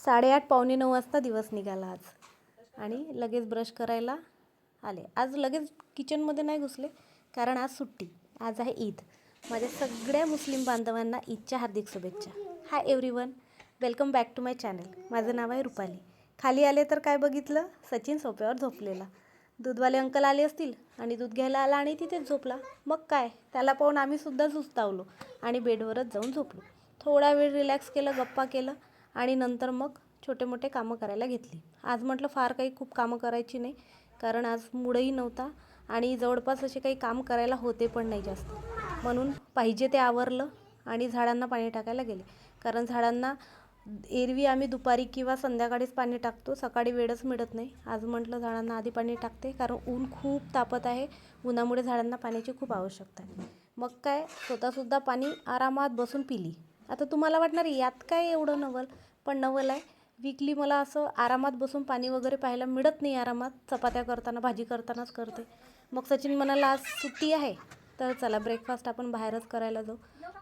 8:30 पावणे 9 वाजता दिवस निघाला आज आणि लगेच ब्रश करायला आले. आज लगेच किचनमध्ये नाही घुसले कारण आज सुट्टी. आज आहे ईद. माझ्या सगळ्या मुस्लिम बांधवांना ईदच्या हार्दिक शुभेच्छा. Hi everyone, welcome back to my channel. माझं नाव आहे रुपाली. खाली आले तर काय बघितलं? सचिन सोफ्यावर झोपलेला. दूधवाले अंकल आले असतील आणि दूध घ्यायला आला आणि तिथेच झोपला. मग काय, त्याला पाहून आम्हीसुद्धा सुस्तावलो आणि बेडवरच जाऊन झोपलो. थोडा वेळ रिलॅक्स केलं, गप्पा केलं आणि नंतर मग छोटे मोठे कामं करायला घेतली. आज म्हटलं फार काही खूप कामं करायची नाही कारण आज मूडही नव्हता आणि जवळपास असे काही काम करायला होते पण नाही जास्त. म्हणून पाहिजे ते आवरलं आणि झाडांना पाणी टाकायला गेले. कारण झाडांना एरवी आम्ही दुपारी किंवा संध्याकाळीच पाणी टाकतो, सकाळी वेळच मिळत नाही. आज म्हटलं झाडांना आधी पाणी टाकते कारण ऊन खूप तापत आहे. उन्हामुळे झाडांना पाण्याची खूप आवश्यकता आहे. मग काय, स्वतःसुद्धा पाणी आरामात बसून पिली. आता तुम्हाला वाटणार यात काय एवढं नवल, पण नवल आहे. वीकली मला असं आरामात बसून पाणी वगैरे पाहायला मिळत नाही. आरामात चपात्या करताना, भाजी करतानाच करते. मग सचिन म्हणाला आज सुट्टी आहे तर चला ब्रेकफास्ट आपण बाहेरच करायला जाऊ.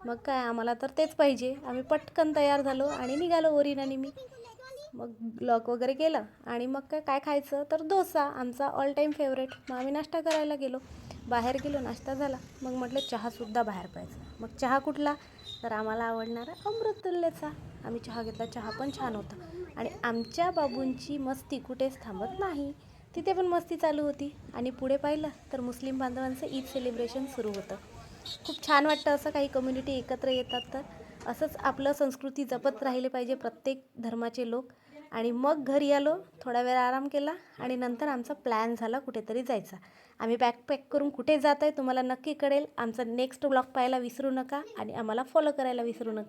मग काय, आम्हाला तर तेच पाहिजे. आम्ही पटकन तयार झालो आणि निघालो ओरीन आणि मी. मग लॉक वगैरे केलं आणि मग काय खायचं तर डोसा, आमचा ऑल टाईम फेवरेट. मग आम्ही नाश्ता करायला गेलो. बाहेर गेलो, नाश्ता झाला. मग म्हटलं चहासुद्धा बाहेर प्यायचा. मग चहा कुठला? तर आम्हाला आवडणारा अमृततुल्यचा. आम्ही चहा घेतला. चहा पण छान होता आणि आमच्या बाबूंची मस्ती कुठेच थांबत नाही. तिथे पण मस्ती चालू होती आणि पुढे पाहिलं तर मुस्लिम बांधवांचं ईद सेलिब्रेशन सुरू होतं. खूप छान वाटतं असं काही कम्युनिटी एकत्र येतात तर. असंच आपलं संस्कृती जपत राहिले पाहिजे प्रत्येक धर्माचे लोक. आणि मग घरी आलो, थोडा वेळ आराम केला आणि नंतर आमचा प्लॅन झाला कुठेतरी जायचा. आम्ही बॅकपॅक करून कुठे जात आहे तुम्हाला नक्की कळेल. आमचा नेक्स्ट ब्लॉग पाहायला विसरू नका आणि आम्हाला फॉलो करायला विसरू नका.